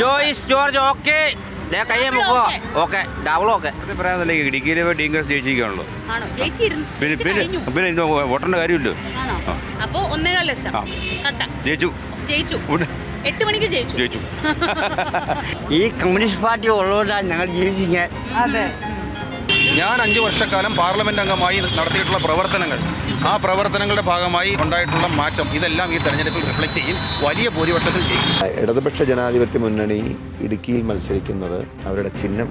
Joyce George okay കയ്യെ മുക്കുക okay double okay പറയാനല്ലേ ഇടുക്കിയിലെ ഡീങ്കേഴ്സ് ജയിച്ചിരിക്കുകയാണല്ലോ. പിന്നെ വോട്ടേണ്ട കാര്യമില്ലോ. അപ്പോ 1.25 ലക്ഷം ജയിച്ചു 8 മണിക്ക് ജയിച്ചു. ഈ കമ്മ്യൂണിസ്റ്റ് പാർട്ടി ഉള്ളതുകൊണ്ടാണ് ഞങ്ങൾ ജീവിച്ചിരിക്കാൻ. ഞാൻ 5 വർഷക്കാലം പാർലമെന്റ് അംഗമായി നടത്തിയിട്ടുള്ള പ്രവർത്തനങ്ങൾ, ആ പ്രവർത്തനങ്ങളുടെ ഭാഗമായി ഉണ്ടായിട്ടുള്ള മാറ്റം ഇതെല്ലാം ഈ തെരഞ്ഞെടുപ്പിൽ റിഫ്ലക്റ്റ് ചെയ്യും. വലിയ ഭൂരിപക്ഷത്തിൽ ജയിക്കും. ഇടതുപക്ഷ ജനാധിപത്യ മുന്നണി ഇടുക്കിയിൽ മത്സരിക്കുന്നത് അവരുടെ ചിഹ്നം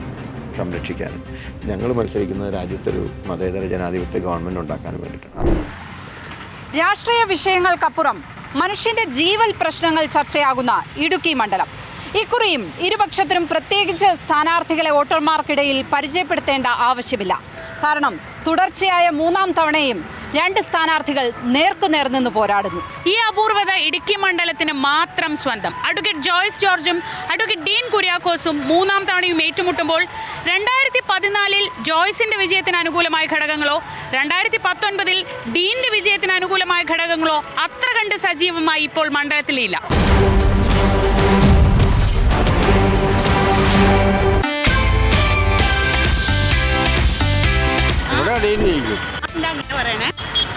സംരക്ഷിക്കാനും, ഞങ്ങൾ മത്സരിക്കുന്നത് രാജ്യത്തൊരു മതേതര ജനാധിപത്യ ഗവൺമെൻറ് ഉണ്ടാക്കാനും വേണ്ടിയിട്ടാണ്. രാഷ്ട്രീയ വിഷയങ്ങൾക്കപ്പുറം മനുഷ്യന്റെ ജീവൽ പ്രശ്നങ്ങൾ ചർച്ചയാകുന്ന ഇടുക്കി മണ്ഡലം ഇക്കുറിയും ഇരുപക്ഷത്തിനും പ്രത്യേകിച്ച് സ്ഥാനാർത്ഥികളെ വോട്ടർമാർക്കിടയിൽ പരിചയപ്പെടുത്തേണ്ട ആവശ്യമില്ല. കാരണം തുടർച്ചയായ 3ാം തവണയും 2 സ്ഥാനാർത്ഥികൾ നേർക്കുനേർ നിന്ന് പോരാടുന്നു. ഈ അപൂർവത ഇടുക്കി മണ്ഡലത്തിന് മാത്രം സ്വന്തം. അഡ്വക്കേറ്റ് ജോയ്സ് ജോർജും അഡ്വക്കേറ്റ് ഡീൻ കുര്യാക്കോസും 3ാം തവണയും ഏറ്റുമുട്ടുമ്പോൾ 2014 ജോയ്സിന്റെ വിജയത്തിന് അനുകൂലമായ ഘടകങ്ങളോ 2019 ഡീനിന്റെ വിജയത്തിന് അനുകൂലമായ ഘടകങ്ങളോ അത്ര കണ്ട് സജീവമായി ഇപ്പോൾ മണ്ഡലത്തിലില്ല.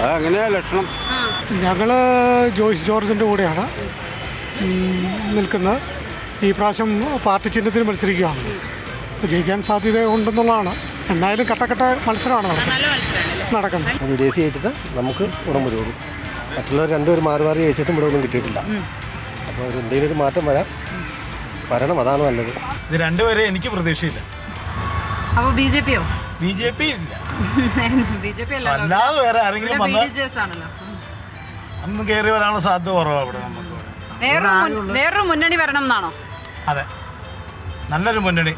അതങ്ങനെ ലക്ഷണം. ഞങ്ങൾ ജോയ്സ് ജോർജിൻ്റെ കൂടെയാണ് നിൽക്കുന്നത്. ഈ പ്രാവശ്യം പാർട്ടി ചിഹ്നത്തിന് മത്സരിക്കുകയാണ്. ജയിക്കാൻ സാധ്യത ഉണ്ടെന്നുള്ളതാണ്. എന്നായാലും കട്ടക്കട്ട മത്സരമാണ് നടക്കുന്നത്. വിദേശി ജയിച്ചിട്ട് നമുക്ക് ഗുണം വരുള്ളൂ. മറ്റുള്ളവർ രണ്ടുപേരും മാറി മാറി ജയിച്ചിട്ടും ഇവിടെ ഒന്നും കിട്ടിയിട്ടില്ല. അപ്പോൾ എന്തെങ്കിലും ഒരു മാറ്റം വരണം, അതാണ് നല്ലത്. ഇത് രണ്ടുപേരെ എനിക്ക് പ്രതീക്ഷയില്ല. അപ്പോൾ ബിജെപിയോ? ബിജെപി ഇല്ല. ബിജെപി അല്ലാതെ വേറെ ആരെങ്കിലും അന്ന് കയറി വരാനുള്ള സാധ്യത കുറവാണ് ഇവിടെ. നമുക്ക് വേറൊരു മുന്നണി വരണം എന്നാണോ? അതെ, നല്ലൊരു മുന്നണി,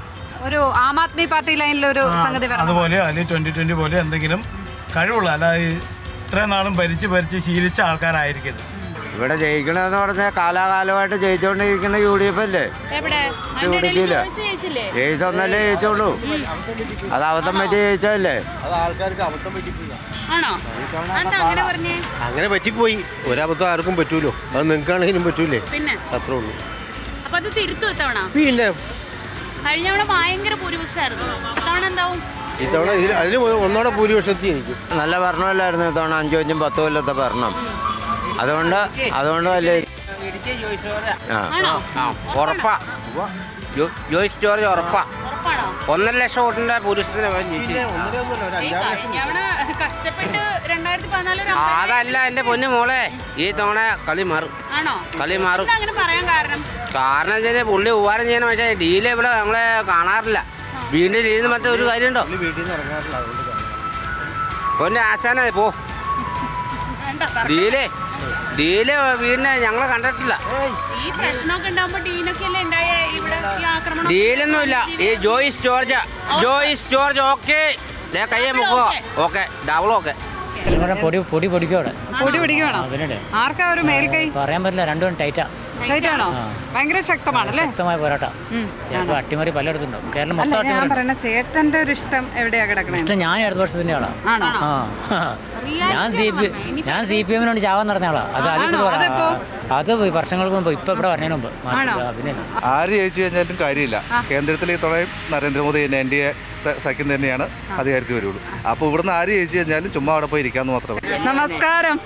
ഒരു ആം ആദ്മി പാർട്ടി ലൈനിലൊരു സംഗതി വരണം. അതുപോലെ അല്ലെങ്കിൽ 2020 പോലെ എന്തെങ്കിലും കഴിവുള്ള, അല്ലാതെ ഇത്രയും നാളും ഭരിച്ച് ശീലിച്ച ആൾക്കാരായിരിക്കരുത്. ഇവിടെ ജയിക്കണമെന്ന് പറഞ്ഞാൽ കാലാകാലമായിട്ട് ജയിച്ചോണ്ടിരിക്കുന്ന UDF അല്ലേ? ഇടുക്കിയില്ല ജയിച്ച ഒന്നല്ലേ ജയിച്ചോളൂ. അത് അബദ്ധം പറ്റി ജയിച്ചല്ലേ? അത് ആൾക്കാർക്ക് അബദ്ധം പറ്റിപ്പോയി. അങ്ങനെ പറ്റിപ്പോയി. ഒരബദ്ധം ആർക്കും പറ്റൂലോ. അത് നിങ്ങൾക്കാണെങ്കിലും പറ്റൂലേ? അത്രേ ഉള്ളൂ. പിന്നെ ഇത്തവണ അതിന് ഒന്നോടെ ഭൂരിപക്ഷത്തിൽ എനിക്ക് നല്ല ഭരണമല്ലായിരുന്നു ഇത്തവണ. 5-5 10 കൊല്ലത്തെ ഭരണം. അതുകൊണ്ട് അല്ലേ ഉറപ്പാ. ജോയ്സ് ജോർജ് ഉറപ്പാ. 1.5 ലക്ഷം വോട്ടിന്റെ ഭൂരിപക്ഷത്തിന് അതല്ല എന്റെ പൊന്നു മോളെ, ഈ തവണ കളി മാറും. കാരണം വെച്ചാൽ പുള്ളി ഉപകാരം ചെയ്യണം. പക്ഷേ ഡീല് ഇവിടെ നമ്മളെ കാണാറില്ല. വീണ്ടും ചെയ്യുന്ന മറ്റൊരു കാര്യമുണ്ടോ? പൊന്നെ ആശാന പോ. ഡീല് വീടിനെ ഞങ്ങളെ കണ്ടിട്ടില്ല. ഡീലൊന്നുമില്ല. ഈ ജോയ്സ് ജോർജ് ഓക്കെ കയ്യെ മുക്കുക ഓക്കെ ഡബിൾ ഓക്കെ. പൊടി പിടിക്കുവാണോ? ആർക്കാ ഒരു മേൽക്കൈ പറയാൻ പറ്റില്ല. രണ്ടും ടൈറ്റാണോ? ഭയങ്കര ശക്തമാണല്ലേ? ശക്തമായ പോരാട്ടം. അട്ടിമറി പലയിടത്തുണ്ടാവും. കേരളം മൊത്തം. ഞാൻ പറയുന്ന ചേട്ടന്റെ ഒരു ഇഷ്ടം എവിടെയാ കിടക്കണേ? ഇഷ്ടം ഞാൻ ഇടത് വർഷത്തിന്റെ ആളാ. ഞാൻ CPM ചാവാൻ നടന്ന ആളാ. അത് വർഷങ്ങൾക്ക് മുമ്പ്, ഇപ്പൊ ഇവിടെ പറഞ്ഞതിന് മുമ്പ്. പിന്നെ ആര് ജയിച്ചു കഴിഞ്ഞാലും കാര്യമില്ല. കേന്ദ്രത്തിൽ ഇത്തവണയും നരേന്ദ്രമോദി NDA സഖ്യം തന്നെയാണ് അധികാരത്തിൽ വരുള്ളൂ. അപ്പോൾ ഇവിടുന്ന് ആര് ജയിച്ചു കഴിഞ്ഞാലും ചുമ്മാ അവിടെ പോയി ഇരിക്കാന്ന് മാത്രമേ. നമസ്കാരം.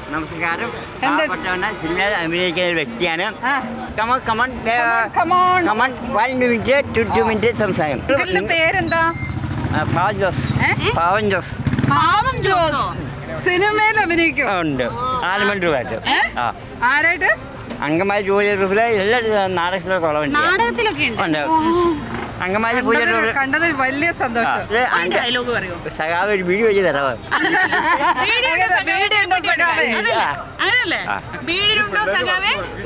സിനിമയിൽ അഭിനയിക്കുന്ന ഒരു വ്യക്തിയാണ്. പേരെന്താ? പാവൻ ജോസ്. സിനിമയിൽ അഭിനയിക്കും. ഉണ്ട്. ആലമണ്ടൂരായിട്ട്. ആരായിട്ട്? അങ്കമാലി ജൂലിയ ഗ്രൂപ്പിലെ എല്ലാ നാടകത്തിലൊക്കെ നാടകത്തിലൊക്കെ ഉണ്ട്. അങ്കമാലി കണ്ടത് വലിയ സന്തോഷം. സഖാവ് ഒരു വീഡിയോ വെച്ച് തരാമോ?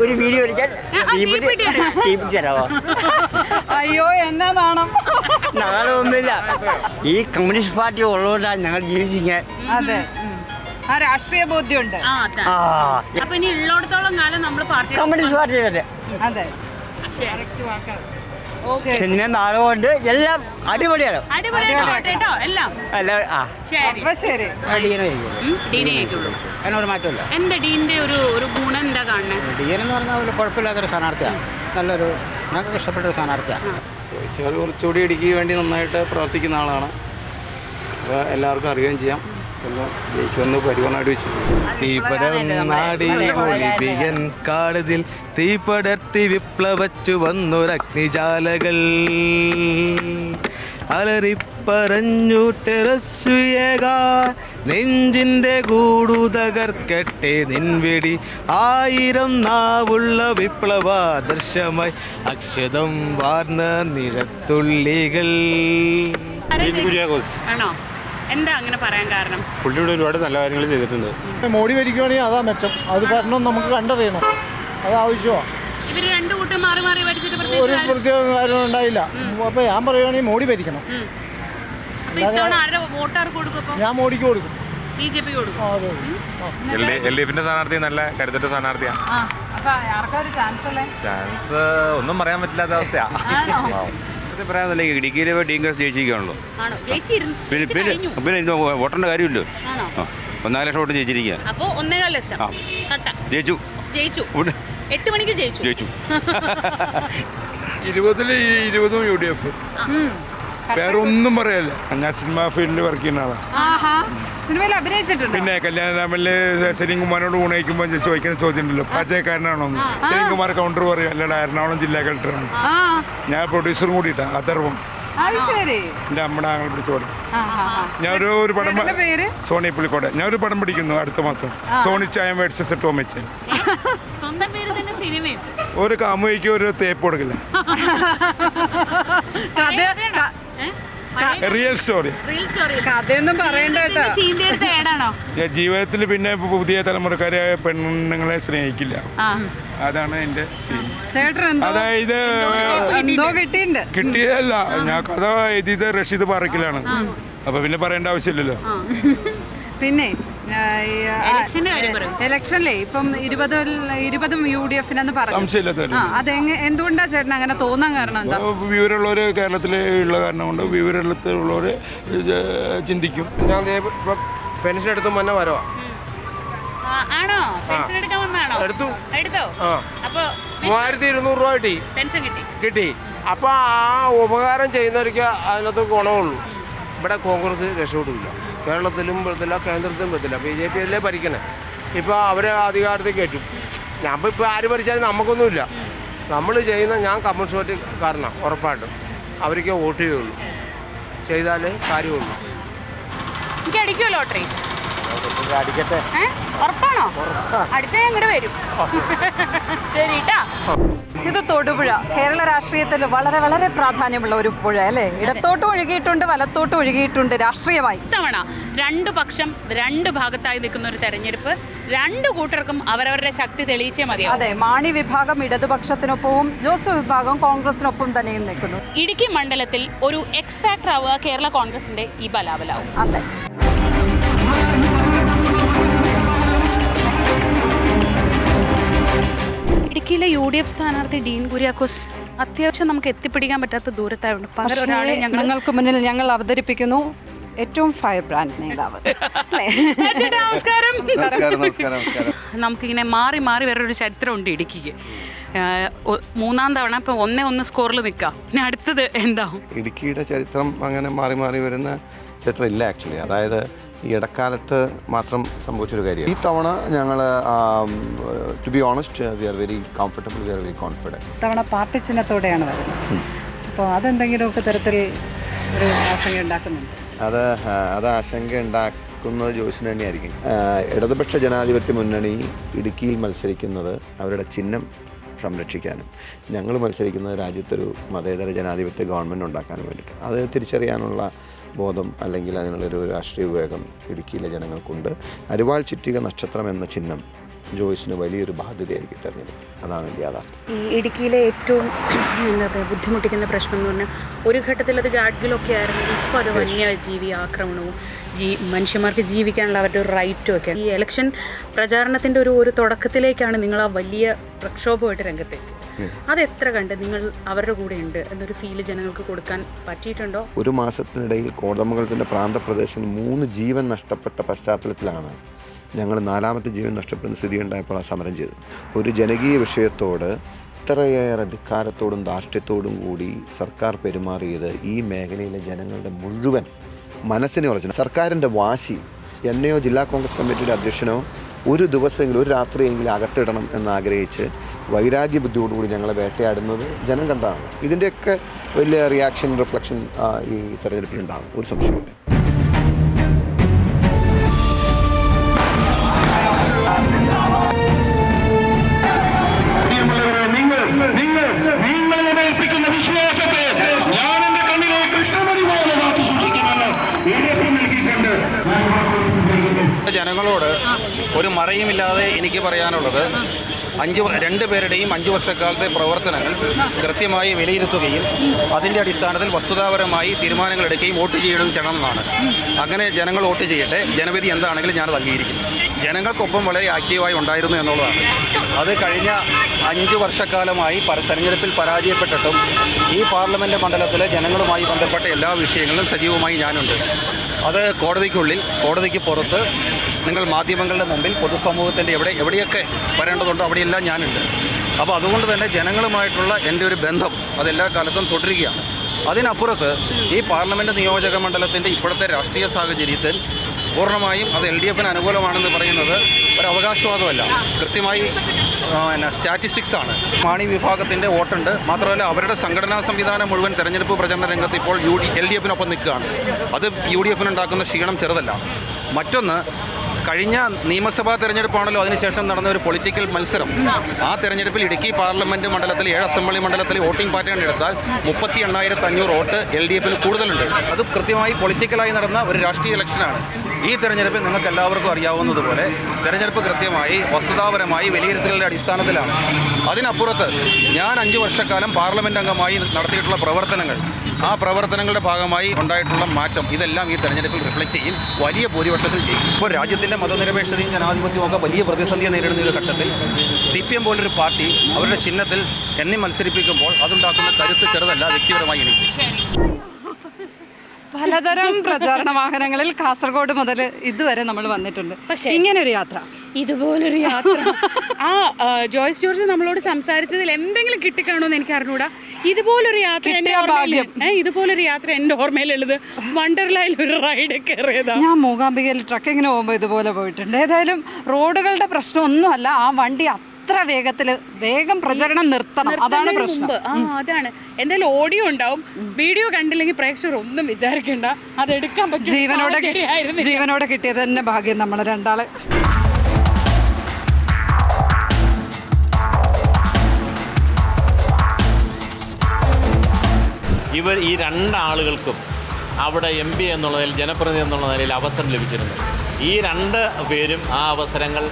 ഒരു വീഡിയോ വിളിക്കാൻ തീപിടി തരാമോ? അയ്യോ എന്നാ നാണം. നാളൊന്നുമില്ല. ഈ കമ്മ്യൂണിസ്റ്റ് പാർട്ടി ഉള്ളതുകൊണ്ടാണ് ഞങ്ങൾ ജീവിച്ചിരിക്കാൻ. അതെ, ആ രാഷ്ട്രീയ ബോധ്യമുണ്ട്. കമ്മ്യൂണിസ്റ്റ് പാർട്ടി അതെ. അതെ, സിനിമ നാടകമുണ്ട്. എല്ലാം അടിപൊളിയാണ്. അതിനൊരു മാറ്റമില്ല. എന്താ ഡീനിന്റെ ഒരു ഗുണം എന്താ കാണുന്നത്? ഡീൻ എന്ന് പറഞ്ഞാൽ കുഴപ്പമില്ലാത്തൊരു സ്ഥാനാർത്ഥിയാണ്. നല്ലൊരു ഞങ്ങൾക്ക് ഇഷ്ടപ്പെട്ട സ്ഥാനാർത്ഥിയാണ്. കുറച്ചുകൂടി ഇടുക്കിക്ക് വേണ്ടി നന്നായിട്ട് പ്രവർത്തിക്കുന്ന ആളാണ്. അപ്പോൾ എല്ലാവർക്കും അറിയുകയും ചെയ്യാം. ജയിക്കുമെന്ന് പരിപൂർണ്ണമായിട്ട് വിശ്വസിക്കും. തീപടർന്നാടിയൊളിപ്പികൻ കാടതിൽ തീപടർത്തി വിപ്ലവച്ചു വന്നൊരഗ്നിജാലകൾ അലറിപ്പറഞ്ഞു ടെറസ്സുയേകാൻ നെഞ്ചിൻ്റെ കൂടു തകർക്കട്ടെ നിൻവെടി 1000 നാവുള്ള വിപ്ലവാദർശമായി അക്ഷതം വാർന്ന നിഴത്തുള്ളികൾ. ആണോ? എന്താ അങ്ങനെ പറയാൻ കാരണം? പുള്ളിയുടെ ഒരുപാട് നല്ല കാര്യങ്ങൾ ചെയ്തിട്ടുണ്ട്. മോഡി ഭരിക്കുകയാണെങ്കിൽ അതാ മെച്ചം. അത് ഭരണം നമുക്ക് കണ്ടറിയണം, അത് ആവശ്യമാണ്. ഇവർ രണ്ടു കൂട്ടം മാറി മാറി പഠിച്ചിട്ട് ഒരു പ്രത്യേക കാര്യം ഉണ്ടായില്ല. അപ്പോൾ ഞാൻ പറയുകയാണെങ്കിൽ മോഡി ഭരിക്കണം. ഞാൻ മോഡിക്ക് കൊടുക്കും. BJP കൊടുക്കും. LDFിന്റെ സ്ഥാനാർത്ഥി നല്ല കരുത്തറ്റ സ്ഥാനാർത്ഥിയാണ്. ചാൻസ് ഒന്നും പറയാൻ പറ്റില്ലാത്ത അവസ്ഥയാണ്. പറയാനല്ലേ ഇടുക്കിയിലെ ഡീൻഗ്രസ് ജയിച്ചിരിക്കുകയാണല്ലോ. പിന്നെ വോട്ടേണ്ട കാര്യമില്ലോ. 1.5 ലക്ഷം വോട്ട് ജയിച്ചിരിക്കുക. 1.5 ലക്ഷം ജയിച്ചു. 8 മണിക്ക് ജയിച്ചു. 20 UDF. വേറെ ഒന്നും പറയല്ല. ഞാൻ സിനിമ ഫീൽഡിൽ വർക്ക് ചെയ്യുന്ന ആളാണ്. സിനിമയിൽ അഭിനയിച്ചിട്ടുണ്ട്. പിന്നെ കല്യാണരാമനില് സെലിം കുമാറിനോട് ഊണയിക്കുമ്പോൾ ചോദിക്കുന്ന ചോദ്യമുണ്ടല്ലോ, പാചകക്കാരനാണോ? സെലിം കുമാർ കൗണ്ടർ പറയും, അല്ലടാ എറണാകുളം ജില്ലാ കളക്ടറാണ്. ഞാൻ പ്രൊഡ്യൂസറും കൂടിയിട്ടാ അഥർവം. എൻ്റെ അമ്മയുടെ ആങ്ങൾ പിടിച്ചോടെ. ഞാനൊരു പടം, സോണി പുള്ളിക്കോടെ, ഞാനൊരു പടം പിടിക്കുന്നു അടുത്ത മാസം. സോണി ചായം മേടിച്ച ടോമിച്ചൻ. ഒരു കാമുകയ്ക്ക് ഒരു തേപ്പ് കൊടുക്കില്ല. Real story. കഥയൊന്നും പറയണ്ട കേട്ടോ. ജീവിതത്തിൽ പിന്നെ പുതിയ തലമുറക്കാരെ പെണ്ണുങ്ങളെ സ്നേഹിക്കില്ല. അതാണ് എൻ്റെ. അതായത് കിട്ടിയതല്ല, ഞാൻ കഥ എഴുതിയത് റഷീദ് പാറക്കിലാണ്. അപ്പൊ പിന്നെ പറയേണ്ട ആവശ്യമില്ലല്ലോ. പിന്നെ ഇലക്ഷനിലെ ഇപ്പം 20 UDF പറഞ്ഞു. എന്തുകൊണ്ടാ ചേട്ടൻ അങ്ങനെ തോന്നാൻ കാരണം എന്താ? വിവരമുള്ളവര് കേരളത്തിലുള്ള കാരണം കൊണ്ട് വിവരമുള്ളവര് ചിന്തിക്കും. ഞാൻ പെൻഷൻ എടുത്തു മുന്നേ വരവാ. എടുത്തു. 3200 രൂപ കിട്ടി. അപ്പൊ ആ ഉപകാരം ചെയ്യുന്നവർക്ക് അതിനകത്ത് ഗുണമുള്ളൂ. ഇവിടെ കോൺഗ്രസ് രക്ഷപ്പെടില്ല. കേരളത്തിലും പറ്റത്തില്ല, കേന്ദ്രത്തിലും പറ്റില്ല. BJP അല്ലേ ഭരിക്കണേ. ഇപ്പോൾ അവരെ അധികാരത്തിൽ കയറ്റും. ഞാൻ ഇപ്പോൾ ആര് ഭരിച്ചാലും നമുക്കൊന്നുമില്ല. നമ്മൾ ചെയ്യുന്ന, ഞാൻ കമ്മ്യൂണിസ്റ്റ് പാർട്ടിക്കാരനാണ്, ഉറപ്പായിട്ടും അവർക്ക് വോട്ട് ചെയ്യുള്ളൂ. ചെയ്താലേ കാര്യമുള്ളൂ. അടിക്കട്ടെ. ഉറപ്പാണോ? അടിച്ചാൽ അങ്ങോട്ട് വരും. ശരിട്ടാ. ഇത് തൊടുപുഴ കേരള രാഷ്ട്രീയത്തിൽ വളരെ വളരെ പ്രാധാന്യമുള്ള ഒരു പുഴ അല്ലേ? ഇടത്തോട്ടും ഒഴുകിയിട്ടുണ്ട്, വലത്തോട്ടും ഒഴുകിയിട്ടുണ്ട്. രാഷ്ട്രീയമായി ഇത്തവണ 2 പക്ഷം 2 ഭാഗത്തായി നിൽക്കുന്ന ഒരു തെരഞ്ഞെടുപ്പ്. 2 കൂട്ടർക്കും അവരവരുടെ ശക്തി തെളിയിച്ചേ മതിയാവും. അതെ, മാണി വിഭാഗം ഇടതുപക്ഷത്തിനൊപ്പവും ജോസഫ് വിഭാഗം കോൺഗ്രസിനൊപ്പം തന്നെയും നിൽക്കുന്നു. ഇടുക്കി മണ്ഡലത്തിൽ ഒരു എക്സ് ഫാക്ടർ ആവുക കേരള കോൺഗ്രസിന്റെ ഈ ബലാബലാവും. അതെ. ഇടുക്കിയിലെ UDF സ്ഥാനാർത്ഥി ഡീൻ കുര്യാക്കോസ് അത്യാവശ്യം നമുക്ക് എത്തിപ്പിടിക്കാൻ പറ്റാത്ത ദൂരത്തായുണ്ട്. പകരം ഒരാളെ ഞങ്ങൾക്ക് മുന്നിൽ ഞങ്ങൾ അവതരിപ്പിക്കുന്നു ഏറ്റവും ഫയർ ബ്രാൻഡ് നേതാവ്. നമസ്കാരം. നമുക്കിങ്ങനെ മാറി മാറി വേറൊരു ചരിത്രമുണ്ട് ഇടുക്കിക്ക്. 3-ാം തവണ ഇപ്പൊ 1-1 സ്കോറിൽ നിൽക്കാം. ഇനി അടുത്തത് എന്താവും? ഇടുക്കിയുടെ ചരിത്രം അങ്ങനെ മാറി മാറി വരുന്ന ചരിത്രം ഇല്ല ആക്ച്വലി. അതായത് ഈ ഇടക്കാലത്ത് മാത്രം സംഭവിച്ചൊരു കാര്യം. ഈ തവണ ഞങ്ങൾ to be honest we are very comfortable, we are very confident. തവണ പാർട്ടി ചിഹ്നത്തോടെയാണ് വരുന്നത്. അപ്പോൾ അതെന്തെങ്കിലുമൊക്കെ തരത്തിൽ ഒരു ആശങ്ക ഉണ്ടാക്കുന്നുണ്ട്. അത് ആശങ്ക ഉണ്ടാക്കുന്നത് ജോസിന് തന്നെയായിരിക്കും. ഇടതുപക്ഷ ജനാധിപത്യ മുന്നണി ഇടുക്കിയിൽ മത്സരിക്കുന്നത് അവരുടെ ചിഹ്നം സംരക്ഷിക്കാനും, ഞങ്ങൾ മത്സരിക്കുന്നത് രാജ്യത്തൊരു മതേതര ജനാധിപത്യ ഗവൺമെൻറ് ഉണ്ടാക്കാനും വേണ്ടിയിട്ട്. അത് തിരിച്ചറിയാനുള്ള ബോധം അല്ലെങ്കിൽ അതിനുള്ളൊരു രാഷ്ട്രീയ വിവേകം ഇടുക്കിയിലെ ജനങ്ങൾക്കുണ്ട്. അരിവാൾ ചുറ്റിക നക്ഷത്രം എന്ന ചിഹ്നം ജോയ്സിന് വലിയൊരു ബാധ്യതയായിരിക്കും തെരഞ്ഞെടുപ്പ്. അതാണ് എൻ്റെ യാഥാർത്ഥ്യം. ഈ ഇടുക്കിയിലെ ഏറ്റവും എന്താ പറയുക ബുദ്ധിമുട്ടിക്കുന്ന പ്രശ്നം എന്ന് പറഞ്ഞാൽ ഒരു ഘട്ടത്തിൽ അത് ഗാഡ്ഗിലൊക്കെ ആയിരുന്നു. ഇപ്പോൾ അത് വന്യജീവി ആക്രമണവും മനുഷ്യന്മാർക്ക് ജീവിക്കാനുള്ള അവരുടെ ഒരു റൈറ്റും ഒക്കെ. ഈ ഇലക്ഷൻ പ്രചാരണത്തിൻ്റെ ഒരു തുടക്കത്തിലേക്കാണ് നിങ്ങൾ ആ വലിയ പ്രക്ഷോഭമായിട്ട് രംഗത്തെത്തി. അത് എത്ര കണ്ട് നിങ്ങൾ അവരുടെ കൂടെ ഉണ്ട് എന്നൊരു ഫീല് ജനങ്ങൾക്ക് കൊടുക്കാൻ പറ്റിയിട്ടുണ്ടോ? ഒരു മാസത്തിനിടയിൽ കോതമംഗലത്തിൻ്റെ പ്രാന്തപ്രദേശം 3 ജീവൻ നഷ്ടപ്പെട്ട പശ്ചാത്തലത്തിലാണ് ഞങ്ങൾ 4ാമത്തെ ജീവൻ നഷ്ടപ്പെടുന്ന സ്ഥിതി ഉണ്ടായപ്പോൾ ആ സമരം ചെയ്തത്. ഒരു ജനകീയ വിഷയത്തോട് ഇത്രയേറെ ധിക്കാരത്തോടും ധാർഷ്ട്യത്തോടും കൂടി സർക്കാർ പെരുമാറിയത് ഈ മേഖലയിലെ ജനങ്ങളുടെ മുഴുവൻ മനസ്സിനെ ഉറച്ചു. സർക്കാരിൻ്റെ വാശി എന്നെയോ ജില്ലാ കോൺഗ്രസ് കമ്മിറ്റിയുടെ അധ്യക്ഷനോ ഒരു ദിവസമെങ്കിലും ഒരു രാത്രിയെങ്കിലും അകത്തിടണം എന്നാഗ്രഹിച്ച് വൈരാഗ്യ ബുദ്ധിയോടുകൂടി ഞങ്ങളെ വേട്ടയാടുന്നത് ജനം കണ്ടാണ്. ഇതിൻ്റെയൊക്കെ വലിയ റിയാക്ഷൻ റിഫ്ലക്ഷൻ ഈ തെരഞ്ഞെടുപ്പിലുണ്ടാകും, ഒരു സംശയമില്ല. ജനങ്ങളോട് ഒരു മറയുമില്ലാതെ എനിക്ക് പറയാനുള്ളത്, രണ്ടുപേരുടെയും 5 വർഷക്കാലത്തെ പ്രവർത്തനങ്ങൾ കൃത്യമായി വിലയിരുത്തുകയും അതിൻ്റെ അടിസ്ഥാനത്തിൽ വസ്തുതാപരമായി തീരുമാനങ്ങൾ എടുക്കുകയും വോട്ട് ചെയ്യുകയും ചെയ്യണമെന്നാണ്. അങ്ങനെ ജനങ്ങൾ വോട്ട് ചെയ്യട്ടെ, ജനവിധി എന്താണെങ്കിലും ഞാനത് അംഗീകരിക്കും. ജനങ്ങൾക്കൊപ്പം വളരെ ആക്റ്റീവായി ഉണ്ടായിരുന്നു എന്നുള്ളതാണ്. അത് കഴിഞ്ഞ 5 വർഷക്കാലമായി തെരഞ്ഞെടുപ്പിൽ പരാജയപ്പെട്ടിട്ടും ഈ പാർലമെൻറ്റ് മണ്ഡലത്തിലെ ജനങ്ങളുമായി ബന്ധപ്പെട്ട എല്ലാ വിഷയങ്ങളിലും സജീവമായി ഞാനുണ്ട്. അത് കോടതിക്കുള്ളിൽ, കോടതിക്ക് പുറത്ത്, നിങ്ങൾ മാധ്യമങ്ങളുടെ മുമ്പിൽ, പൊതുസമൂഹത്തിൻ്റെ എവിടെയൊക്കെ വരേണ്ടതുണ്ടോ അവിടെയെല്ലാം ഞാനുണ്ട്. അപ്പോൾ അതുകൊണ്ട് തന്നെ ജനങ്ങളുമായിട്ടുള്ള എൻ്റെ ഒരു ബന്ധം അതെല്ലാ കാലത്തും തുടരുകയാണ്. അതിനപ്പുറത്ത് ഈ പാർലമെൻറ്റ് നിയോജക മണ്ഡലത്തിൻ്റെ ഇപ്പോഴത്തെ രാഷ്ട്രീയ സാഹചര്യത്തിൽ പൂർണ്ണമായും അത് LDF അനുകൂലമാണെന്ന് പറയുന്നത് ഒരു അവകാശവാദമല്ല, കൃത്യമായി സ്റ്റാറ്റിസ്റ്റിക്സ് ആണ്. മാണി വിഭാഗത്തിൻ്റെ വോട്ടുണ്ട്. മാത്രമല്ല അവരുടെ സംഘടനാ സംവിധാനം മുഴുവൻ തെരഞ്ഞെടുപ്പ് പ്രചരണ രംഗത്ത് ഇപ്പോൾ LDF-നൊപ്പം നിൽക്കുകയാണ്. അത് UDF-നുണ്ടാക്കുന്ന ക്ഷീണം ചെറുതല്ല. മറ്റൊന്ന്, കഴിഞ്ഞ നിയമസഭാ തെരഞ്ഞെടുപ്പാണല്ലോ അതിനുശേഷം നടന്ന ഒരു പൊളിറ്റിക്കൽ മത്സരം. ആ തെരഞ്ഞെടുപ്പിൽ ഇടുക്കി പാർലമെൻറ്റ് മണ്ഡലത്തിൽ 7 അസംബ്ലി മണ്ഡലത്തിൽ വോട്ടിംഗ് പാറ്റേൺ എടുത്താൽ 38,500 വോട്ട് LDF-ന് കൂടുതലുണ്ട്. അത് കൃത്യമായി പൊളിറ്റിക്കലായി നടന്ന ഒരു രാഷ്ട്രീയ ഇലക്ഷനാണ്. ഈ തെരഞ്ഞെടുപ്പിൽ നിങ്ങൾക്ക് എല്ലാവർക്കും അറിയാവുന്നതുപോലെ തെരഞ്ഞെടുപ്പ് കൃത്യമായി വസ്തുതാപരമായി വിലയിരുത്തലുകളുടെ അടിസ്ഥാനത്തിലാണ്. അതിനപ്പുറത്ത് ഞാൻ 5 വർഷക്കാലം പാർലമെൻറ്റ് അംഗമായി നടത്തിയിട്ടുള്ള പ്രവർത്തനങ്ങൾ, ആ പ്രവർത്തനങ്ങളുടെ ഭാഗമായി ഉണ്ടായിട്ടുള്ള മാറ്റം ഇതെല്ലാം ഈ തെരഞ്ഞെടുപ്പിൽ റിഫ്ലക്റ്റ് ചെയ്യും, വലിയ ഭൂരിപക്ഷത്തിൽ ചെയ്യും. ഇപ്പോൾ രാജ്യത്തിൻ്റെ മതനിരപേക്ഷതയും ജനാധിപത്യവും ഒക്കെ വലിയ പ്രതിസന്ധിയെ നേരിടുന്ന ഒരു ഘട്ടത്തിൽ CPM പോലൊരു പാർട്ടി അവരുടെ ചിഹ്നത്തിൽ എന്നെ മത്സരിപ്പിക്കുമ്പോൾ അതുണ്ടാക്കുന്ന കരുത്ത് ചെറുതല്ല, വ്യക്തിപരമായി എനിക്ക്. പലതരം പ്രചാരണ വാഹനങ്ങളിൽ കാസർഗോഡ് മുതൽ ഇതുവരെ നമ്മൾ വന്നിട്ടുണ്ട്. പക്ഷേ ഇങ്ങനൊരു യാത്ര, ഇതുപോലൊരു യാത്ര ജോയ്സ് ജോർജ് നമ്മളോട് സംസാരിച്ചതിൽ എന്തെങ്കിലും കിട്ടിക്കാണോന്ന് എനിക്ക് അറിഞ്ഞൂടാ. ഇതുപോലൊരു യാത്ര ഇതുപോലൊരു യാത്ര എൻ്റെ ഓർമ്മയിലുള്ളത് വണ്ടർലായിൽ ഒരു റൈഡ് കയറിയതാ. ഞാൻ മൂകാംബികയിൽ ട്രക്കിങ്ങിന് പോകുമ്പോൾ ഇതുപോലെ പോയിട്ടുണ്ട്. ഏതായാലും റോഡുകളുടെ പ്രശ്നമൊന്നുമല്ല, ആ വണ്ടി അത്ര വേഗം പ്രചരണം നിർത്തണം, അതാണ് പ്രശ്നം. അതാണ്. എന്തായാലും ഓഡിയോ ഉണ്ടാവും, വീഡിയോ കണ്ടില്ലെങ്കിൽ പ്രേക്ഷകർ ഒന്നും വിചാരിക്കണ്ട, അതെടുക്കാൻ പറ്റും. ജീവനോടെ കിട്ടിയത് തന്നെ ഭാഗ്യം. നമ്മൾ രണ്ടാള് ഈ രണ്ടാളുകൾക്കും അവിടെ MP എന്നുള്ള നിലയിൽ, ജനപ്രതിനിധി എന്നുള്ള നിലയിൽ അവസരം ലഭിച്ചിരുന്നു. ഈ 2 പേരും ആ അവസരങ്ങൾ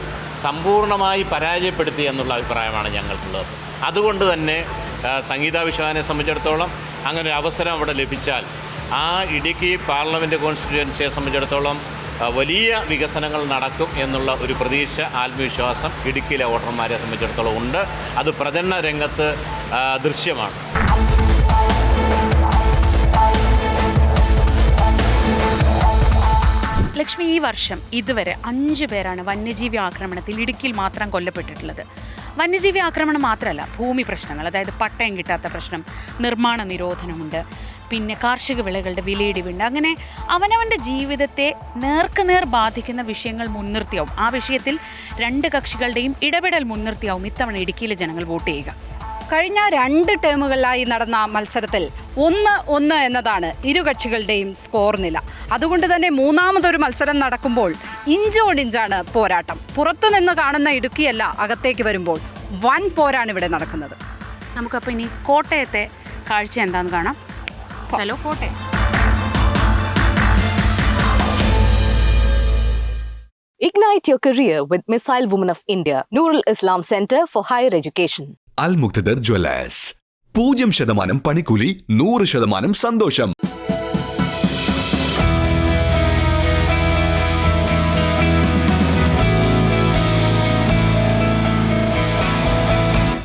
സമ്പൂർണ്ണമായി പരാജയപ്പെടുത്തി എന്നുള്ള അഭിപ്രായമാണ് ഞങ്ങൾക്കുള്ളത്. അതുകൊണ്ട് തന്നെ സംഗീത വിശ്വാസിനെ സംബന്ധിച്ചിടത്തോളം അങ്ങനെ ഒരു അവസരം അവിടെ ലഭിച്ചാൽ ആ ഇടുക്കി പാർലമെൻറ്റ് കോൺസ്റ്റിറ്റ്യുവൻസിയെ സംബന്ധിച്ചിടത്തോളം വലിയ വികസനങ്ങൾ നടക്കും എന്നുള്ള ഒരു പ്രതീക്ഷ, ആത്മവിശ്വാസം ഇടുക്കിയിലെ വോട്ടർമാരെ സംബന്ധിച്ചിടത്തോളം ഉണ്ട്. അത് പ്രചരണ രംഗത്ത് ദൃശ്യമാണ്. ലക്ഷ്മി, ഈ വർഷം ഇതുവരെ 5 പേരാണ് വന്യജീവി ആക്രമണത്തിൽ ഇടുക്കിയിൽ മാത്രം കൊല്ലപ്പെട്ടിട്ടുള്ളത്. വന്യജീവി ആക്രമണം മാത്രമല്ല, ഭൂമി പ്രശ്നങ്ങൾ, അതായത് പട്ടയം കിട്ടാത്ത പ്രശ്നം, നിർമ്മാണ നിരോധനമുണ്ട്, പിന്നെ കാർഷിക വിളകളുടെ വിലയിടിവുണ്ട്. അങ്ങനെ അവനവൻ്റെ ജീവിതത്തെ നേർക്കുനേർ ബാധിക്കുന്ന വിഷയങ്ങൾ മുൻനിർത്തിയാവും, ആ വിഷയത്തിൽ 2 കക്ഷികളുടെയും ഇടപെടൽ മുൻനിർത്തിയാവും ഇത്തവണ ഇടുക്കിയിലെ ജനങ്ങൾ വോട്ട് ചെയ്യുക. കഴിഞ്ഞ 2 ടേമുകളിലായി നടന്ന മത്സരത്തിൽ 1-1 എന്നതാണ് ഇരു കക്ഷികളുടെയും സ്കോർ നില. അതുകൊണ്ട് തന്നെ മൂന്നാമതൊരു മത്സരം നടക്കുമ്പോൾ ഇഞ്ചോടിഞ്ചാണ് പോരാട്ടം. പുറത്തുനിന്ന് കാണുന്ന ഇടുക്കിയല്ല, അകത്തേക്ക് വരുമ്പോൾ വൻ പോരാണ് ഇവിടെ നടക്കുന്നത്. നമുക്കപ്പോൾ ഇനി കോട്ടയത്തെ കാഴ്ച എന്താണെന്ന് കാണാം. ചലോ Kottayam. Ignite your career with Missile Women of India, Nurul Islam Center for Higher Education. Al Muqtadar Jewellers. 0% പണിക്കൂലി, 100% സന്തോഷം.